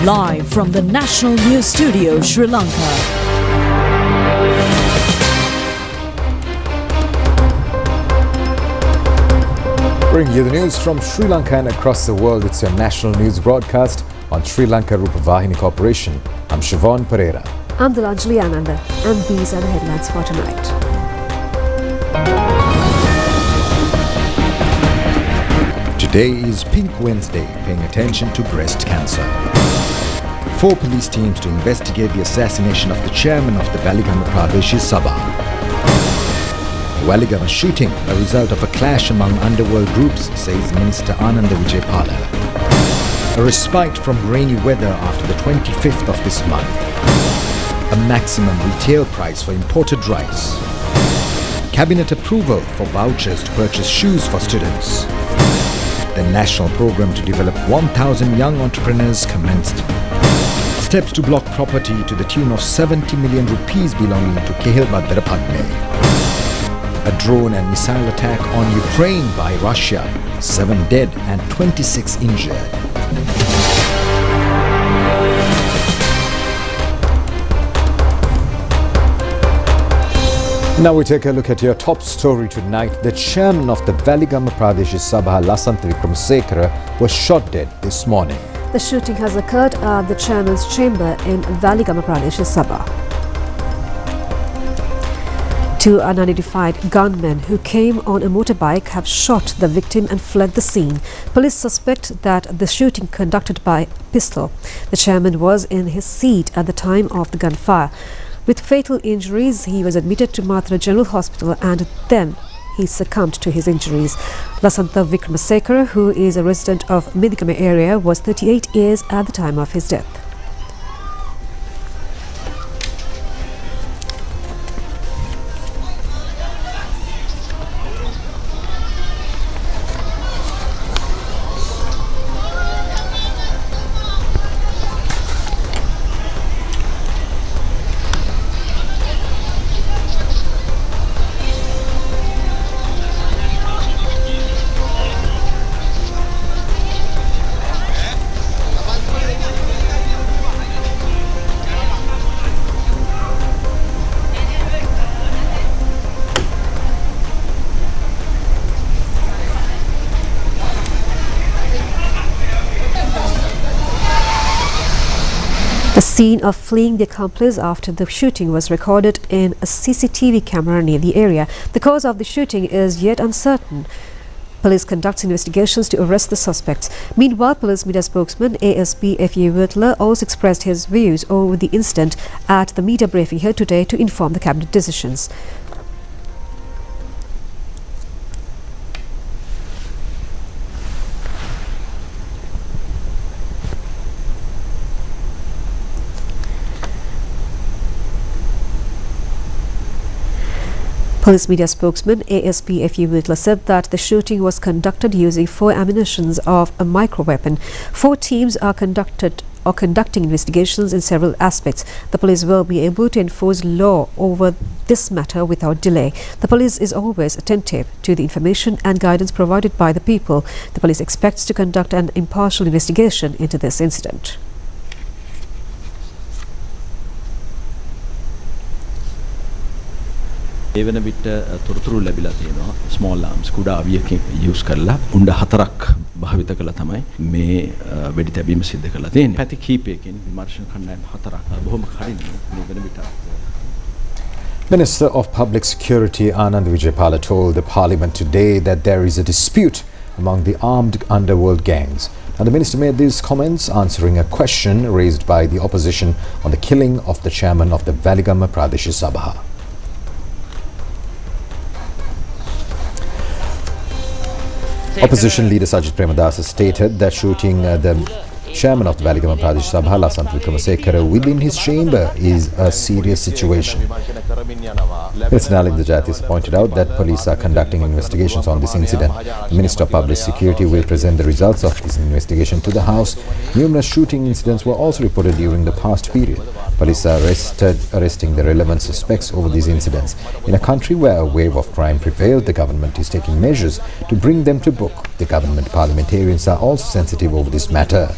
Live from the National News Studio, Sri Lanka. Bring you the news from Sri Lanka and across the world. It's your national news broadcast on Sri Lanka Rupavahini Corporation. I'm Siobhan Pereira. I'm Dilanjali Ananda, and these are the headlines for tonight. Today is Pink Wednesday, paying attention to breast cancer. 4 police teams to investigate the assassination of the chairman of the Weligama Pradesh Sabha. Weligama shooting, a result of a clash among underworld groups, says Minister Ananda Vijaypala. A respite from rainy weather after the 25th of this month. A maximum retail price for imported rice. Cabinet approval for vouchers to purchase shoes for students. The national program to develop 1,000 young entrepreneurs commenced. Steps to block property to the tune of 70 million rupees belonging to Kehil Badrapadne. A drone and missile attack on Ukraine by Russia. 7 dead and 26 injured. Now we take a look at your top story tonight. The chairman of the Weligama Pradesh Sabha, Lasant Vikramasekara, was shot dead this morning. The shooting has occurred at the chairman's chamber in Weligama Pradesh Sabha. 2 unidentified gunmen who came on a motorbike have shot the victim and fled the scene. Police suspect that the shooting conducted by pistol. The chairman was in his seat at the time of the gunfire. With fatal injuries, he was admitted to Mathura General Hospital and then he succumbed to his injuries. Lasanta Vikramasekara, who is a resident of Weligama area, was 38 years at the time of his death. The scene of fleeing the accomplice after the shooting was recorded in a CCTV camera near the area. The cause of the shooting is yet uncertain. Police conducts investigations to arrest the suspects. Meanwhile, police media spokesman ASP F.A. Whitler also expressed his views over the incident at the media briefing here today to inform the cabinet decisions. Police media spokesman ASP F.U. Whitler said that the shooting was conducted using 4 ammunitions of a microweapon. 4 teams are conducting investigations in several aspects. The police will be able to enforce law over this matter without delay. The police is always attentive to the information and guidance provided by the people. The police expects to conduct an impartial investigation into this incident. එවන විට තොරතුරු ලැබිලා තියෙනවා small arms කුඩා අවියකින් use කරලා උණ්ඩ 4ක් භාවිත කළා තමයි මේ වෙඩි තැබීම සිදු කරලා තියෙන්නේ. පැති කීපයකින් විමර්ශන කණ්ඩායම් 4ක් බොහොම කලින් මේ වෙන විට Minister of Public Security Anand Vijaypala told the Parliament today that there is a dispute among the armed underworld gangs. Now, the minister made these comments answering a question raised by the opposition on the killing of the chairman of the Weligama Pradesh Sabha. Opposition leader Sajid Premadasa stated that shooting the chairman of the Weligama Pradesh Sabha, Lasant Vikramasekara, within his chamber is a serious situation. Minister Nalin Jatis pointed out that police are conducting investigations on this incident. The Minister of Public Security will present the results of this investigation to the House. Numerous shooting incidents were also reported during the past period. Police are arresting the relevant suspects over these incidents. In a country where a wave of crime prevailed, the government is taking measures to bring them to book. The government parliamentarians are also sensitive over this matter.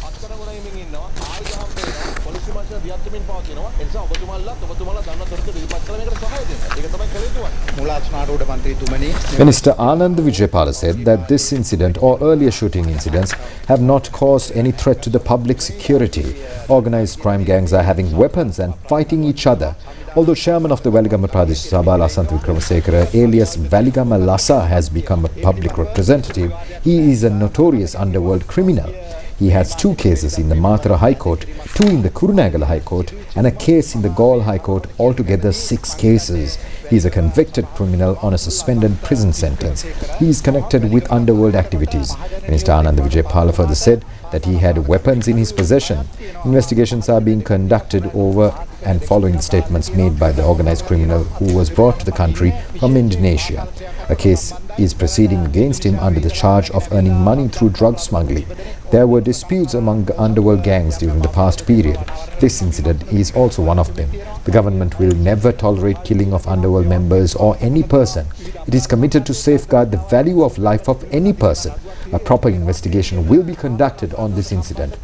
Minister Anand Vijaypala said that this incident or earlier shooting incidents have not caused any threat to the public security. Organised crime gangs are having weapons and fighting each other. Although chairman of the Weligama Pradesh Sabha Lasant Wickramasekara alias Weligama Lasa has become a public representative, he is a notorious underworld criminal. He has 2 cases in the Mathura High Court, 2 in the Kurunegala High Court and a case in the Galle High Court, altogether 6 cases. He is a convicted criminal on a suspended prison sentence. He is connected with underworld activities. Minister Anand Vijaypala further said that he had weapons in his possession. Investigations are being conducted over and following the statements made by the organised criminal who was brought to the country from Indonesia. A case is proceeding against him under the charge of earning money through drug smuggling. There were disputes among the underworld gangs during the past period. This incident is also one of them. The government will never tolerate killing of underworld members or any person. It is committed to safeguard the value of life of any person. A proper investigation will be conducted on this incident.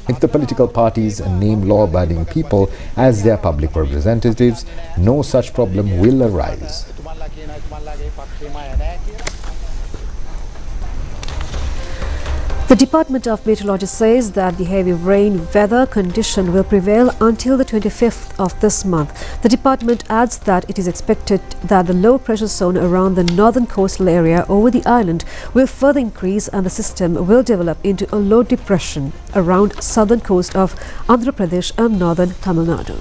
If the political parties name law-abiding people as their public representatives, no such problem will arise. The Department of Meteorology says that the heavy rain weather condition will prevail until the 25th of this month. The department adds that it is expected that the low pressure zone around the northern coastal area over the island will further increase and the system will develop into a low depression around southern coast of Andhra Pradesh and northern Tamil Nadu.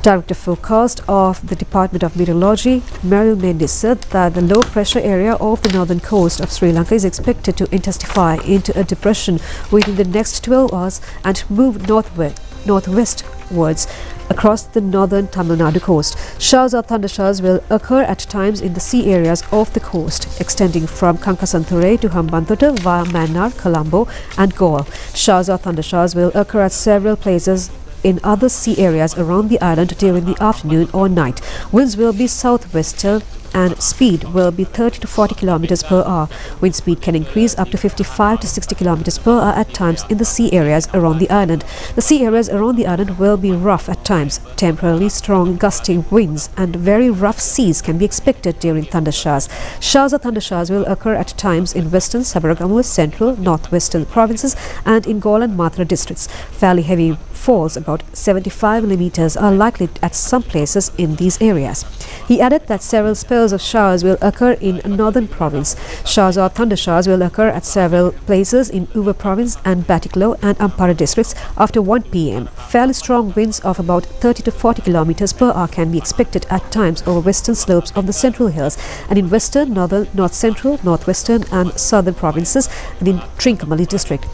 Director Forecast of the Department of Meteorology, Meryl Mendes, said that the low pressure area of the northern coast of Sri Lanka is expected to intensify into a depression within the next 12 hours and move northwestwards across the northern Tamil Nadu coast. Showers or thundershowers will occur at times in the sea areas of the coast, extending from Kankasanthure to Hambantota via Mannar, Colombo and Goa. Showers or thundershowers will occur at several places in other sea areas around the island during the afternoon or night. Winds will be southwester and speed will be 30 to 40 kilometers per hour. Wind speed can increase up to 55 to 60 kilometers per hour at times in the sea areas around the island. The sea areas around the island will be rough at times. Temporarily strong gusting winds and very rough seas can be expected during thundershowers. Showers or thundershowers will occur at times in western, Sabaragamu, central, northwestern provinces and in Galle and Mathura districts. Fairly heavy falls, about 75 millimeters, are likely at some places in these areas. He added that several spells of showers will occur in northern province. Showers or thundershowers will occur at several places in Uva province and Batiklo and Ampara districts after 1 p.m. Fairly strong winds of about 30 to 40 kilometers per hour can be expected at times over western slopes of the central hills and in western, northern, north central, northwestern and southern provinces and in Trincomalee district.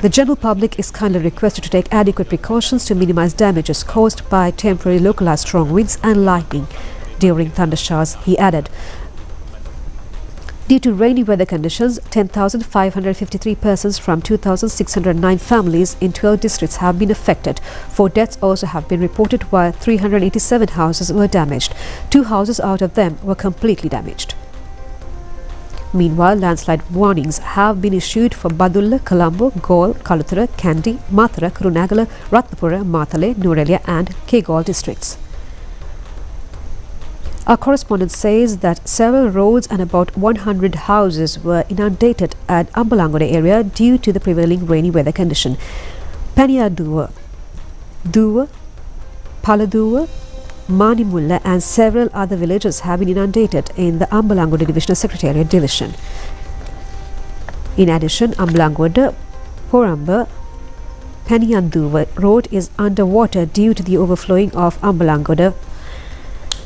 The general public is kindly requested to take adequate precautions to minimize damages caused by temporary localized strong winds and lightning during thundershowers, he added. Due to rainy weather conditions, 10,553 persons from 2,609 families in 12 districts have been affected. 4 deaths also have been reported while 387 houses were damaged. 2 houses out of them were completely damaged. Meanwhile, landslide warnings have been issued for Badulla, Colombo, Galle, Kaluthura, Kandy, Mathura, Kurunegala, Ratnapura, Mathale, Nuwara and Kegalle districts. Our correspondent says that several roads and about 100 houses were inundated at Ambalangoda area due to the prevailing rainy weather condition. Paniyaduwa, Duwa, Paladuwa, Manimulla and several other villages have been inundated in the Ambalangoda Divisional Secretariat Division. In addition, Ambalangoda, Poramba, Paniyanduwa road is underwater due to the overflowing of Ambalangoda.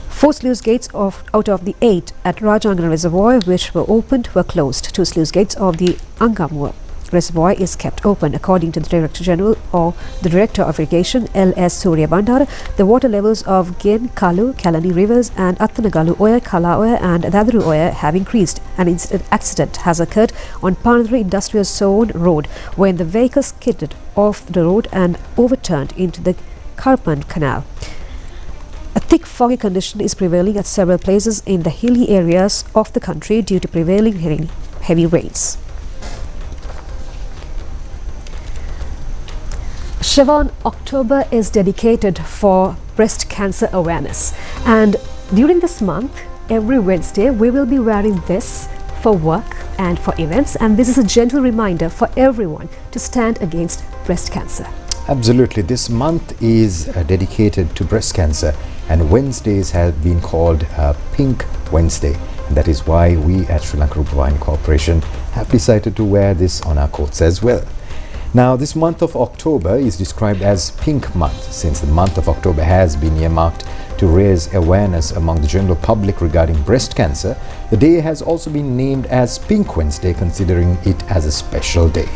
4 sluice gates out of the 8 at Rajangana Reservoir which were opened were closed. 2 sluice gates of the Angamwa Reservoir is kept open. According to the Director General or the Director of Irrigation, L.S. Surya Bandara, the water levels of Gen, Kalu, Kalani rivers and Athanagalu Oya, Kala Oya and Dadaru Oya have increased. An accident has occurred on Panadri Industrial Zone Road when the vehicle skidded off the road and overturned into the Karpand Canal. A thick foggy condition is prevailing at several places in the hilly areas of the country due to prevailing heavy rains. Siobhan, October is dedicated for breast cancer awareness, and during this month, every Wednesday, we will be wearing this for work and for events, and this is a gentle reminder for everyone to stand against breast cancer. Absolutely. This month is dedicated to breast cancer, and Wednesdays have been called Pink Wednesday. And that is why we at Sri Lanka Rupavahini Corporation have decided to wear this on our coats as well. Now, this month of October is described as Pink Month, since the month of October has been earmarked to raise awareness among the general public regarding breast cancer. The day has also been named as Pink Wednesday, considering it as a special day.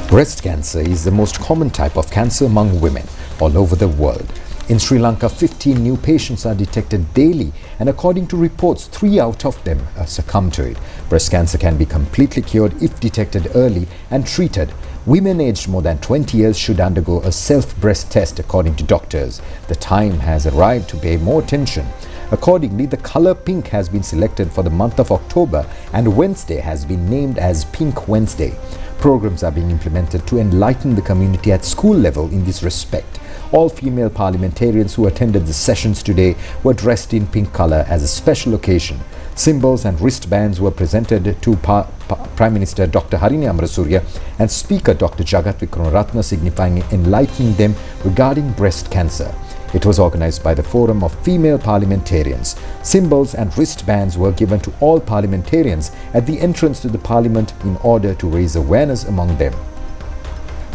Breast cancer is the most common type of cancer among women all over the world. In Sri Lanka, 15 new patients are detected daily, and according to reports, 3 out of them succumb to it. Breast cancer can be completely cured if detected early and treated. Women aged more than 20 years should undergo a self-breast test, according to doctors. The time has arrived to pay more attention. Accordingly, the color pink has been selected for the month of October, and Wednesday has been named as Pink Wednesday. Programs are being implemented to enlighten the community at school level in this respect. All female parliamentarians who attended the sessions today were dressed in pink color as a special occasion. Symbols and wristbands were presented to Prime Minister Dr. Harini Amarasuriya and Speaker Dr. Jagat Wickramaratne, signifying enlightening them regarding breast cancer. It was organized by the Forum of Female Parliamentarians. Symbols and wristbands were given to all parliamentarians at the entrance to the parliament in order to raise awareness among them.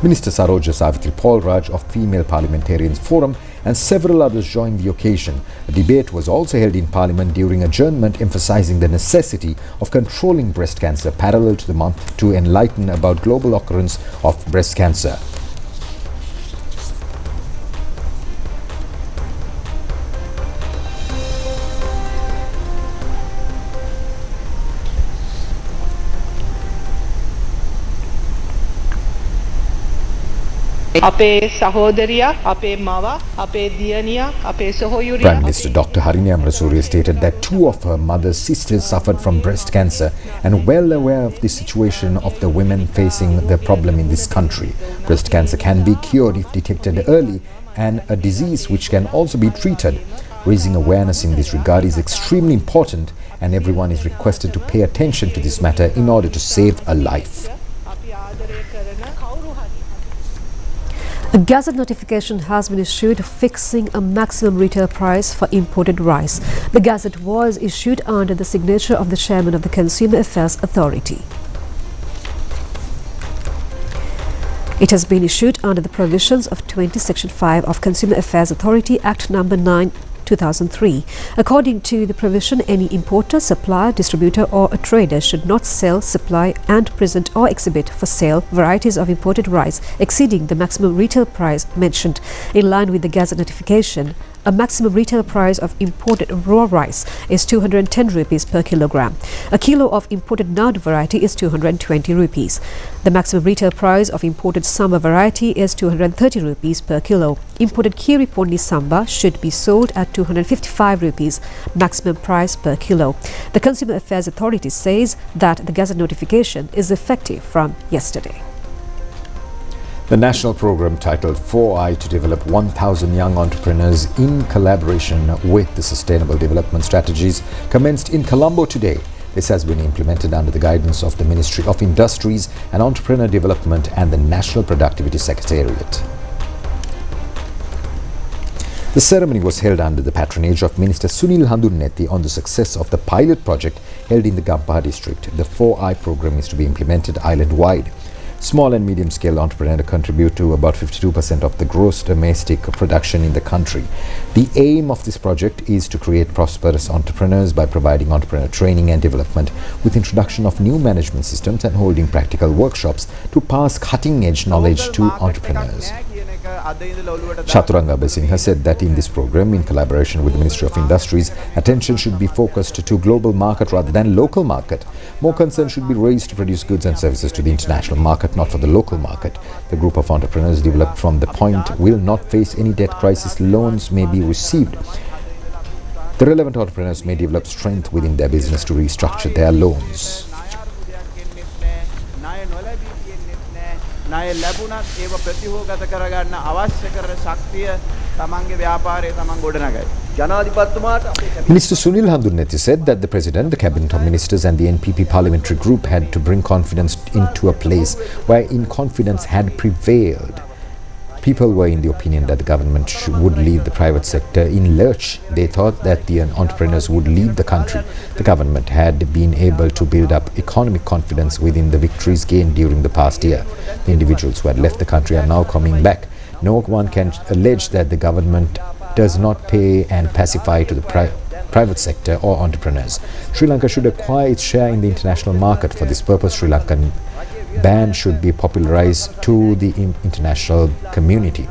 Minister Saroja Savitri Paul Raj of Female Parliamentarians Forum and several others joined the occasion. A debate was also held in Parliament during adjournment, emphasizing the necessity of controlling breast cancer parallel to the month to enlighten about global occurrence of breast cancer. අපේ සහෝදරියා අපේ මව අපේ දියණියා අපේ සොහොයුරියා Prime Minister Dr. Harini Amarasuriya stated that 2 of her mother's sisters suffered from breast cancer, and well aware of the situation of the women facing the problem in this country. Breast cancer can be cured if detected early, and a disease which can also be treated. Raising awareness in this regard is extremely important, and everyone is requested to pay attention to this matter in order to save a life. A Gazette notification has been issued fixing a maximum retail price for imported rice. The Gazette was issued under the signature of the Chairman of the Consumer Affairs Authority. It has been issued under the provisions of 20 Section 5 of Consumer Affairs Authority Act No. 9, 2003. According to the provision, any importer, supplier, distributor or a trader should not sell, supply and present or exhibit for sale varieties of imported rice exceeding the maximum retail price mentioned. In line with the Gazette notification, a maximum retail price of imported raw rice is 210 rupees per kilogram. A kilo of imported nard variety is 220 rupees. The maximum retail price of imported samba variety is 230 rupees per kilo. Imported Kiri Pondi samba should be sold at 255 rupees maximum price per kilo. The Consumer Affairs Authority says that the Gazette notification is effective from yesterday. The national program titled 4I to develop 1,000 young entrepreneurs in collaboration with the Sustainable Development Strategies commenced in Colombo today. This has been implemented under the guidance of the Ministry of Industries and Entrepreneur Development and the National Productivity Secretariat. The ceremony was held under the patronage of Minister Sunil Handunnethi on the success of the pilot project held in the Gampaha district. The 4I program is to be implemented island-wide. Small and medium-scale entrepreneurs contribute to about 52% of the gross domestic production in the country. The aim of this project is to create prosperous entrepreneurs by providing entrepreneur training and development with introduction of new management systems and holding practical workshops to pass cutting-edge knowledge to entrepreneurs. Chaturanga Besingha said that in this program, in collaboration with the Ministry of Industries, attention should be focused to global market rather than local market. More concern should be raised to produce goods and services to the international market, not for the local market. The group of entrepreneurs developed from the point will not face any debt crisis. Loans may be received. The relevant entrepreneurs may develop strength within their business to restructure their loans. ණය ලැබුණත් ඒව ප්‍රතිහෝගත කරගන්න අවශ්‍ය කරන ශක්තිය තමන්ගේ ව්‍යාපාරය තමන් ගොඩනගයි. ජනාධිපතිතුමාට Minister Sunil Handunnethi said that the President, the Cabinet of Ministers and the NPP parliamentary group had to bring confidence into a place where confidence had prevailed. People were in the opinion that the government would leave the private sector in lurch. They thought that the entrepreneurs would leave the country. The government had been able to build up economic confidence within the victories gained during the past year. The individuals who had left the country are now coming back. No one can allege that the government does not pay and pacify to the private sector or entrepreneurs. Sri Lanka should acquire its share in the international market. For this purpose, Sri Lankan ban should be popularized to the international community.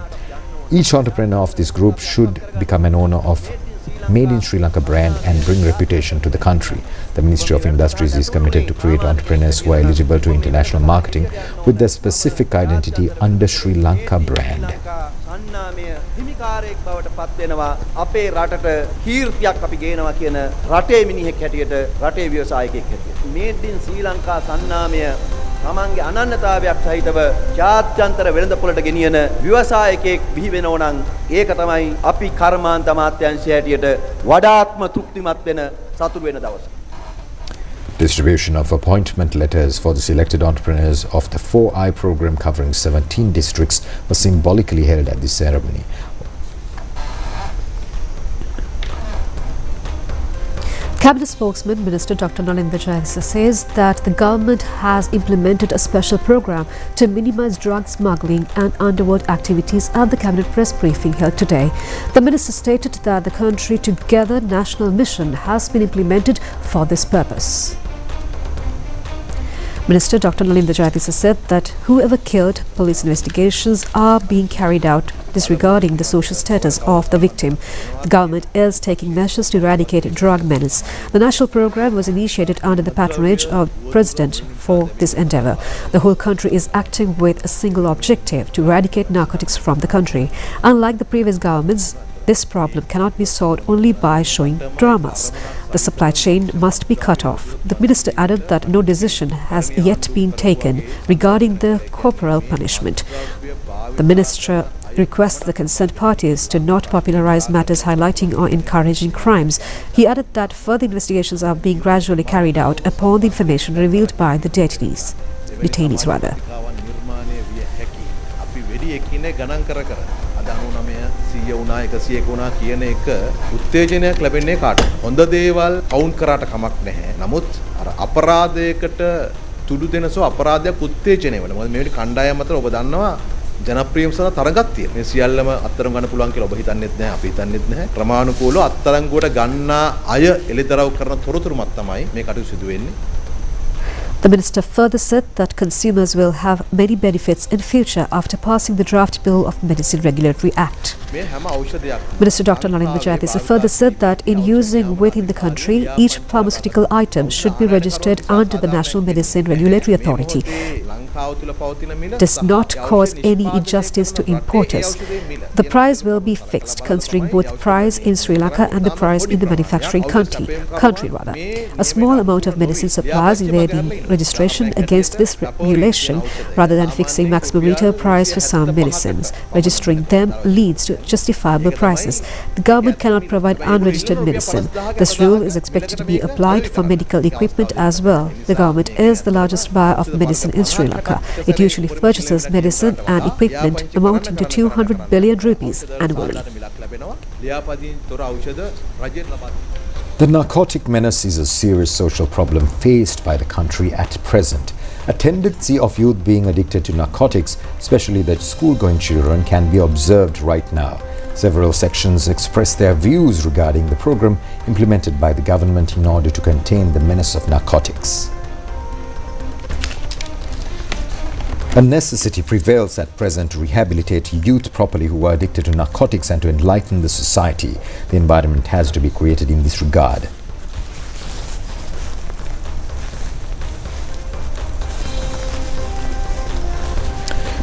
Each entrepreneur of this group should become an owner of Made in Sri Lanka brand and bring reputation to the country. The Ministry of Industries is committed to create entrepreneurs who are eligible to international marketing with their specific identity under Sri Lanka brand. හිමිකාරයෙක් බවට පත් වෙනවා අපේ රටට කීර්තියක් අපි ගේනවා කියන රටේ මිනිහෙක් හැටියට රටේ ව්‍යවසායකයෙක් හැටියට මේඩ් ඉන් ශ්‍රී ලංකා සන්නාමය තමන්ගේ අනන්‍යතාවයක් සහිතව ජාත්‍යන්තර වෙළඳපොළට ගෙනියන ව්‍යවසායකයෙක් බිහි වෙනව නම් ඒක තමයි අපි කර්මාන්ත අමාත්‍යාංශය හැටියට වඩාත්ම තෘප්තිමත් වෙන සතුටු වෙන දවස. Distribution of appointment letters for the selected entrepreneurs of the 4I program covering 17 districts was symbolically held at this ceremony. Cabinet spokesman Minister Dr. Nalindra Jayasinghe says that the government has implemented a special program to minimize drug smuggling and underworld activities at the Cabinet press briefing held today. The minister stated that the country together national mission has been implemented for this purpose. Minister Dr. Nalindra Jayasinghe said that whoever killed, police investigations are being carried out disregarding the social status of the victim. The government is taking measures to eradicate drug menace. The national program was initiated under the patronage of the President for this endeavour. The whole country is acting with a single objective to eradicate narcotics from the country. Unlike the previous governments, this problem cannot be solved only by showing dramas. The supply chain must be cut off. The minister added that no decision has yet been taken regarding the corporal punishment. The minister requests the concerned parties to not popularize matters highlighting or encouraging crimes. He added that further investigations are being gradually carried out upon the information revealed by the detainees. සිය වුණා 101 වුණා කියන එක උත්තේජනයක් ලැබෙන්නේ කාටද? හොඳ දේවල් count කරාට කමක් නැහැ. නමුත් අර අපරාධයකට තුඩු දෙනසෝ අපරාධයක් උත්තේජනය වෙනවා. මොකද මේ කණ්ඩායම් අතර ඔබ දන්නවා ජනප්‍රියම සඳහා තරඟක් තියෙනවා. මේ සියල්ලම අත්තරන් ගන්න පුළුවන් කියලා ඔබ හිතන්නේත් නැහැ, අපි හිතන්නේත් නැහැ. ක්‍රමානුකූලව අත්තරංගුවට ගන්නා අය එළිදරව් කරන තොරතුරුමත් තමයි මේ කටයුතු සිදු වෙන්නේ. The minister further said that consumers will have many benefits in future after passing the draft bill of Medicine Regulatory Act. Minister Dr. Nalindra Jayasinghe further said that in using within the country, each pharmaceutical item should be registered under the National Medicine Regulatory Authority. Does not cause any injustice to importers. The price will be fixed considering both price in Sri Lanka and the price in the manufacturing country. A small amount of medicine supplies evading registration against this regulation rather than fixing maximum retail price for some medicines. Registering them leads to justifiable prices. The government cannot provide unregistered medicine. This rule is expected to be applied for medical equipment as well. The government is the largest buyer of medicine in Sri Lanka. It usually purchases medicine and equipment amounting to 200 billion rupees annually. The narcotic menace is a serious social problem faced by the country at present. A tendency of youth being addicted to narcotics, especially the school-going children, can be observed right now. Several sections express their views regarding the program implemented by the government in order to contain the menace of narcotics. A necessity prevails at present to rehabilitate youth properly who are addicted to narcotics and to enlighten the society. The environment has to be created in this regard.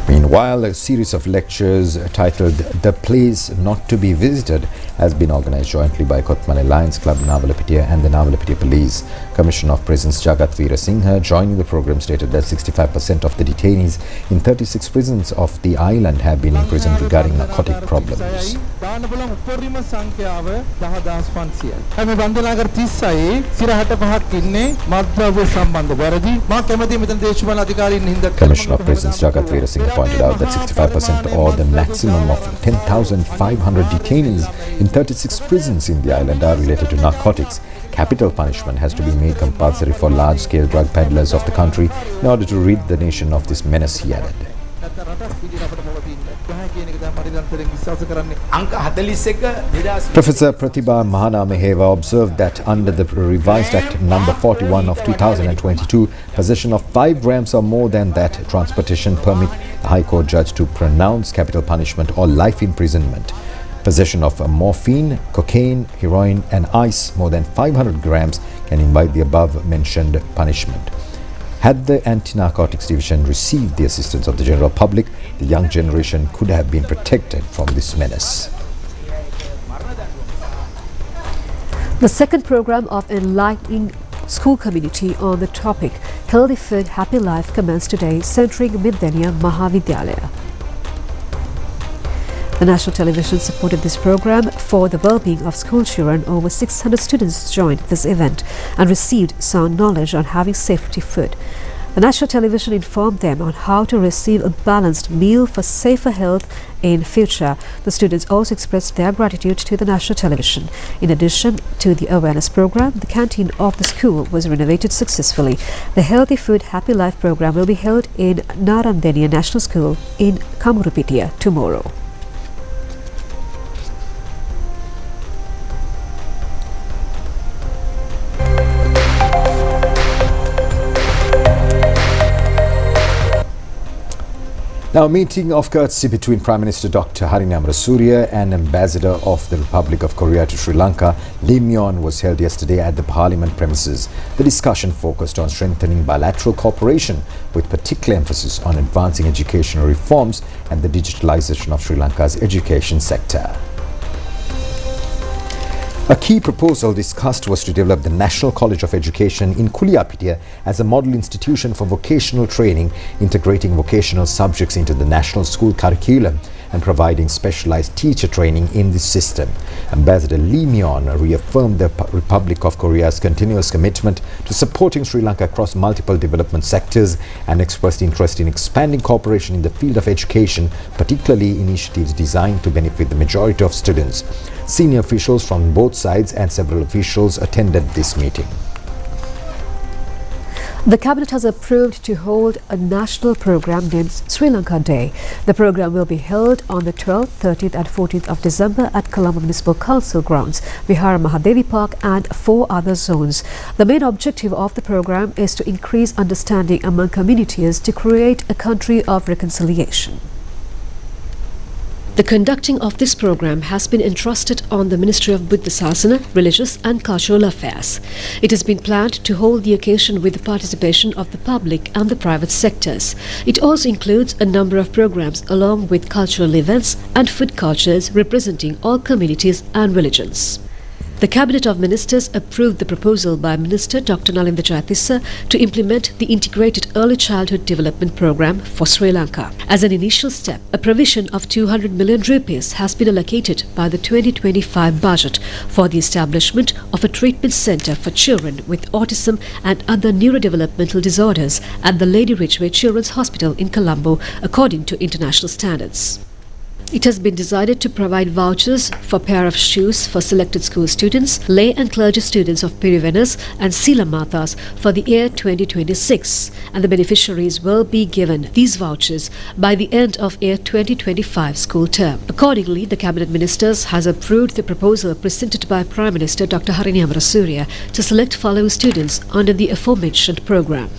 Meanwhile, a series of lectures titled The Place Not to Be Visited has been organized jointly by Kothmale Lions Club, Navalapitiya and the Navalapitiya Police. Commissioner of Prisons Jagat Veerasinghe joining the program stated that 65% of the detainees in 36 prisons of the island have been imprisoned regarding narcotic problems. Commissioner of Prisons Jagat Veerasinghe pointed out that 65% or the maximum of 10,500 detainees in 36 prisons in the island are related to narcotics. Capital punishment has to be made compulsory for large-scale drug peddlers of the country in order to rid the nation of this menace, he added. Professor Pratibha Mahanameheva observed that under the revised Act number 41 of 2022, possession of 5 grams or more than that transportation permit the High Court judge to pronounce capital punishment or life imprisonment. Possession of morphine, cocaine, heroin and ice more than 500 grams can invite the above mentioned punishment. Had the Anti-Narcotics Division received the assistance of the general public, the young generation could have been protected from this menace. The second program of enlightening school community on the topic Healthy Food, Happy Life commenced today, centering Vidya Mahavidyalaya. The National Television supported this program for the well-being of school children. Over 600 students joined this event and received sound knowledge on having safety food. The National Television informed them on how to receive a balanced meal for safer health in future. The students also expressed their gratitude to the National Television. In addition to the awareness program, the canteen of the school was renovated successfully. The Healthy Food, Happy Life program will be held in Narandeniya National School in Kamurupitiya tomorrow. Now, a meeting of courtesy between Prime Minister Dr. Harini Amarasuriya and Ambassador of the Republic of Korea to Sri Lanka, Lee Myon, was held yesterday at the Parliament premises. The discussion focused on strengthening bilateral cooperation with particular emphasis on advancing educational reforms and the digitalization of Sri Lanka's education sector. A key proposal discussed was to develop the National College of Education in Kuliyapitiya as a model institution for vocational training, integrating vocational subjects into the national school curriculum and providing specialized teacher training in this system. Ambassador Lee Myon reaffirmed the Republic of Korea's continuous commitment to supporting Sri Lanka across multiple development sectors and expressed interest in expanding cooperation in the field of education, particularly initiatives designed to benefit the majority of students. Senior officials from both sides and several officials attended this meeting. The Cabinet has approved to hold a national program named Sri Lanka Day. The program will be held on the 12th, 13th and 14th of December at Colombo Municipal Council grounds, Vihara Mahadevi Park and 4 other zones. The main objective of the program is to increase understanding among communities to create a country of reconciliation. The conducting of this program has been entrusted on the Ministry of Buddha Sasana, Religious and Cultural Affairs. It has been planned to hold the occasion with the participation of the public and the private sectors. It also includes a number of programs along with cultural events and food cultures representing all communities and religions. The Cabinet of Ministers approved the proposal by Minister Dr. Nalindra Jayatissa to implement the Integrated Early Childhood Development Program for Sri Lanka. As an initial step, a provision of 200 million rupees has been allocated by the 2025 budget for the establishment of a treatment centre for children with autism and other neurodevelopmental disorders at the Lady Ridgeway Children's Hospital in Colombo, according to international standards. It has been decided to provide vouchers for a pair of shoes for selected school students, lay and clergy students of Pirivenas and Sila Matas for the year 2026, and the beneficiaries will be given these vouchers by the end of year 2025 school term. Accordingly, the Cabinet Ministers has approved the proposal presented by Prime Minister Dr. Harini Amarasuriya to select following students under the aforementioned program.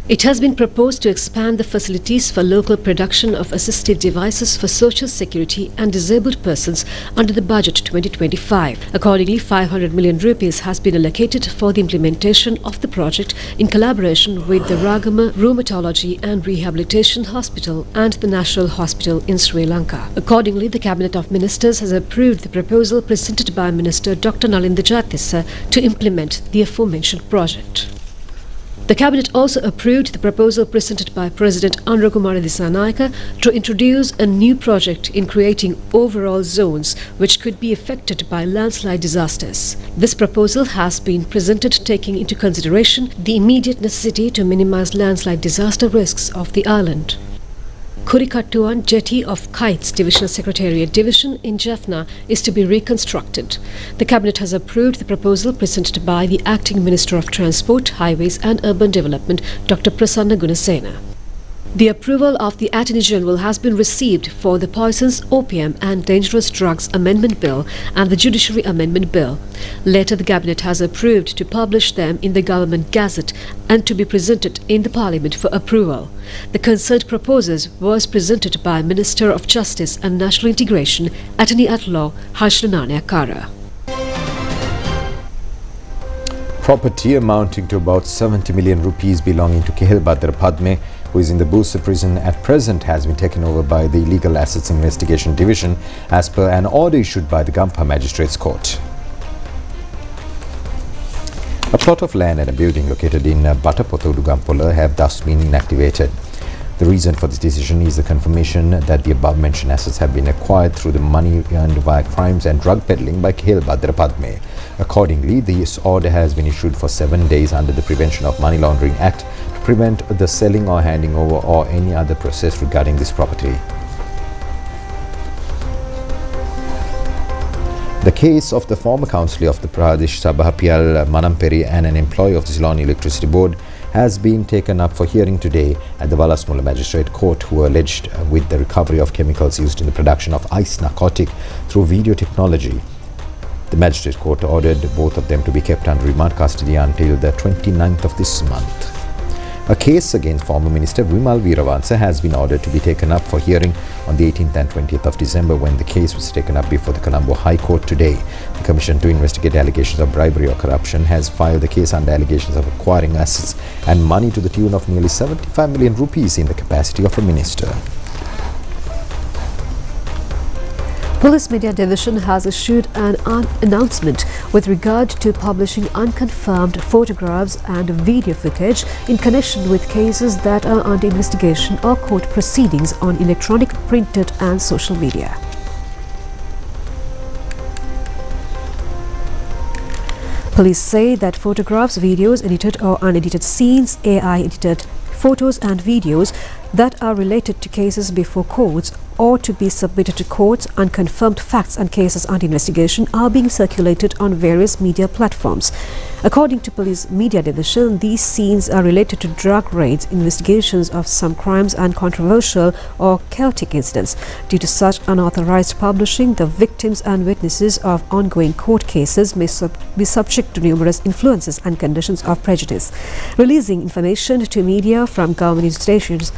It has been proposed to expand the facilities for local production of assistive devices for social security and disabled persons under the budget 2025. Accordingly, 500 million rupees has been allocated for the implementation of the project in collaboration with the Weligama Rheumatology and Rehabilitation Hospital and the National Hospital in Sri Lanka. Accordingly, the Cabinet of Ministers has approved the proposal presented by Minister Dr. Nalinda Jayatissa to implement the aforementioned project. The Cabinet also approved the proposal presented by President Androkumara Dissanayaka to introduce a new project in creating overall zones which could be affected by landslide disasters. This proposal has been presented taking into consideration the immediate necessity to minimize landslide disaster risks of the island. Kurikattuan Jetty of Kites Divisional Secretariat Division in Jaffna is to be reconstructed. The Cabinet has approved the proposal presented by the Acting Minister of Transport, Highways and Urban Development, Dr. Prasanna Gunasena. The approval of the Attorney General has been received for the Poisons, Opium and Dangerous Drugs Amendment Bill and the Judiciary Amendment Bill. Later, the Cabinet has approved to publish them in the Government Gazette and to be presented in the Parliament for approval. The concerned proposals was presented by Minister of Justice and National Integration, Attorney at Law, Harshananya Kara. Property amounting to about 70 million rupees belonging to Kehilbhadra Padme, who is in the Booster prison at present, has been taken over by the Legal Assets Investigation Division as per an order issued by the Gampa Magistrates Court. A plot of land and a building located in Batapotodu Gampola have thus been inactivated. The reason for this decision is the confirmation that the above-mentioned assets have been acquired through the money earned via crimes and drug peddling by Kehilbhadra Padme. Accordingly, this order has been issued for 7 days under the Prevention of Money Laundering Act to prevent the selling or handing over or any other process regarding this property. The case of the former councillor of the Pradesh Sabha Piyal Manamperi and an employee of the Ceylon Electricity Board has been taken up for hearing today at the Valasmula Magistrate Court, who are alleged with the recovery of chemicals used in the production of ice narcotic through video technology. The Magistrate Court ordered both of them to be kept under remand custody until the 29th of this month. A case against former Minister Vimal Veeravansa has been ordered to be taken up for hearing on the 18th and 20th of December, when the case was taken up before the Colombo High Court today. The Commission to investigate allegations of bribery or corruption has filed the case under allegations of acquiring assets and money to the tune of nearly 75 million rupees in the capacity of a minister. Police Media Division has issued an announcement with regard to publishing unconfirmed photographs and video footage in connection with cases that are under investigation or court proceedings on electronic, printed and social media. Police say that photographs, videos, edited or unedited scenes, AI-edited photos and videos that are related to cases before courts or to be submitted to courts, unconfirmed facts and cases under investigation are being circulated on various media platforms. According to Police Media Division, these scenes are related to drug raids, investigations of some crimes and controversial or chaotic incidents. Due to such unauthorized publishing, the victims and witnesses of ongoing court cases may be subject to numerous influences and conditions of prejudice. Releasing information to media from government institutions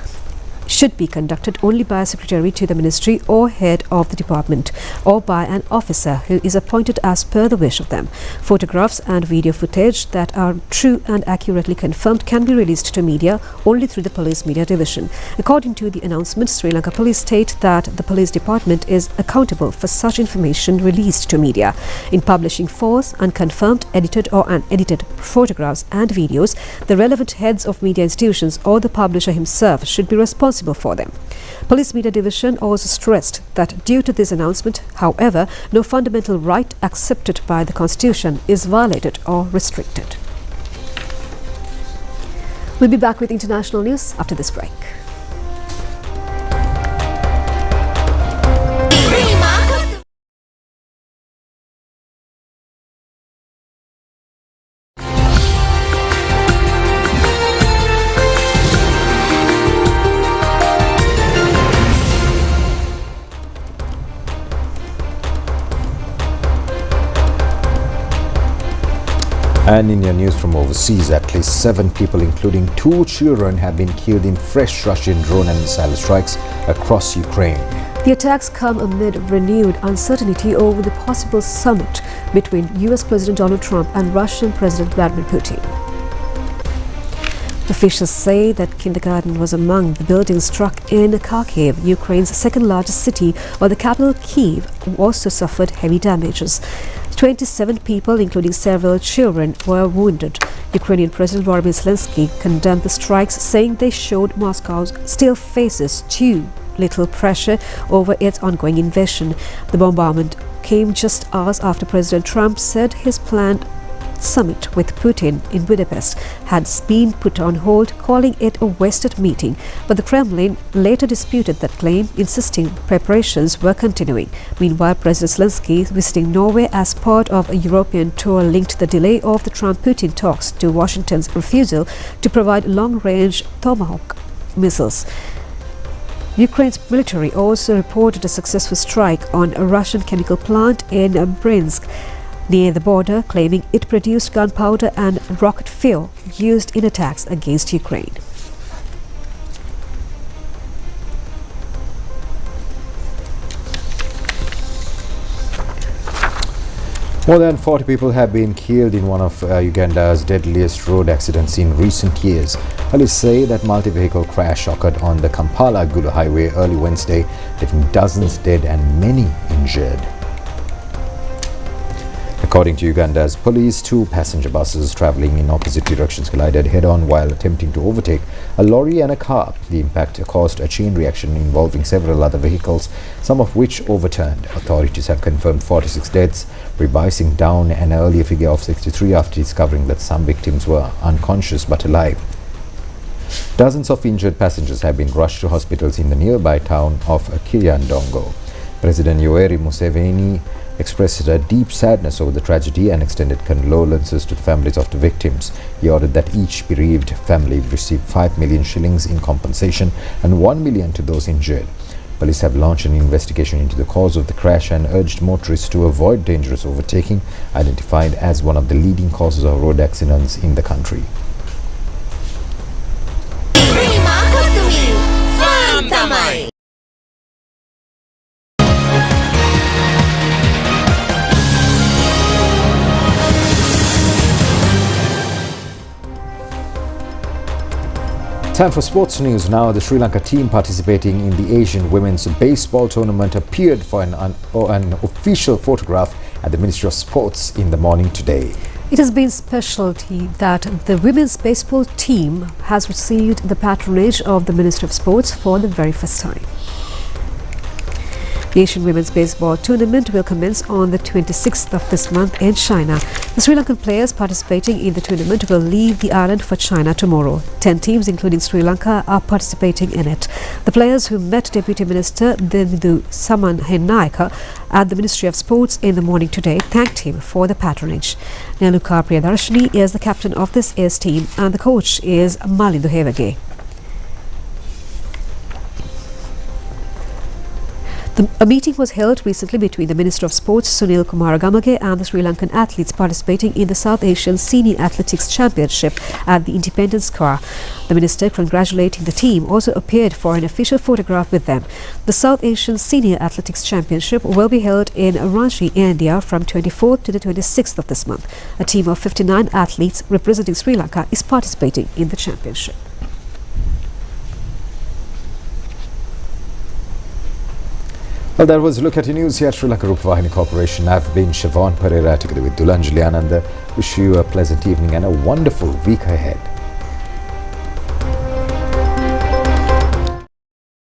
should be conducted only by a secretary to the ministry or head of the department, or by an officer who is appointed as per the wish of them. Photographs and video footage that are true and accurately confirmed can be released to media only through the Police Media Division. According to the announcement, Sri Lanka Police state that the police department is accountable for such information released to media. In publishing false, unconfirmed, edited or unedited photographs and videos, the relevant heads of media institutions or the publisher himself should be responsible for them. Police Media Division also stressed that due to this announcement, however, no fundamental right accepted by the Constitution is violated or restricted. We'll be back with international news after this break. And in your news from overseas, at least 7 people, including 2 children, have been killed in fresh Russian drone and missile strikes across Ukraine. The attacks come amid renewed uncertainty over the possible summit between US President Donald Trump and Russian President Vladimir Putin. Officials say that kindergarten was among the buildings struck in Kharkiv, Ukraine's second largest city, while the capital Kyiv also suffered heavy damages. 27 people, including several children, were wounded. Ukrainian President Volodymyr Zelensky condemned the strikes, saying they showed Moscow still faces too little pressure over its ongoing invasion. The bombardment came just hours after President Trump said his planned summit with Putin in Budapest had been put on hold, calling it a wasted meeting. But the Kremlin later disputed that claim, insisting preparations were continuing. Meanwhile, President Zelensky, visiting Norway as part of a European tour, linked the delay of the Trump-Putin talks to Washington's refusal to provide long-range Tomahawk missiles. Ukraine's military also reported a successful strike on a Russian chemical plant in Bryansk, near the border, claiming it produced gunpowder and rocket fuel used in attacks against Ukraine. More than 40 people have been killed in one of Uganda's deadliest road accidents in recent years. Police say that multi-vehicle crash occurred on the Kampala-Gulu highway early Wednesday, leaving dozens dead and many injured. According to Uganda's police, 2 passenger buses travelling in opposite directions collided head-on while attempting to overtake a lorry and a car. The impact caused a chain reaction involving several other vehicles, some of which overturned. Authorities have confirmed 46 deaths, revising down an earlier figure of 63 after discovering that some victims were unconscious but alive. Dozens of injured passengers have been rushed to hospitals in the nearby town of Kiryandongo. President Yoweri Museveni expressed a deep sadness over the tragedy and extended condolences to the families of the victims. He ordered that each bereaved family receive 5 million shillings in compensation and 1 million to those injured. Police have launched an investigation into the cause of the crash and urged motorists to avoid dangerous overtaking, identified as one of the leading causes of road accidents in the country. Time for sports news now. The Sri Lanka team participating in the Asian Women's Baseball Tournament appeared for an official photograph at the Ministry of Sports in the morning today. It has been specialty that the women's baseball team has received the patronage of the Ministry of Sports for the very first time. The Asian Women's Baseball Tournament will commence on the 26th of this month in China. The Sri Lankan players participating in the tournament will leave the island for China tomorrow. 10 teams, including Sri Lanka, are participating in it. The players who met Deputy Minister Dindu Samanhenayaka at the Ministry of Sports in the morning today thanked him for the patronage. Neluka Priyadarshini is the captain of this A's team and the coach is Malindu Hevage. A meeting was held recently between the Minister of Sports Sunil Kumar Gamage and the Sri Lankan athletes participating in the South Asian Senior Athletics Championship at the Independence Square. The minister, congratulating the team, also appeared for an official photograph with them. The South Asian Senior Athletics Championship will be held in Ranchi, India from 24th to the 26th of this month. A team of 59 athletes representing Sri Lanka is participating in the championship. Well, that was a look at your news here at Sri Lanka Rupavahini Corporation. I've been Siobhan Pereira together with Dulanjali Ananda. Wish you a pleasant evening and a wonderful week ahead.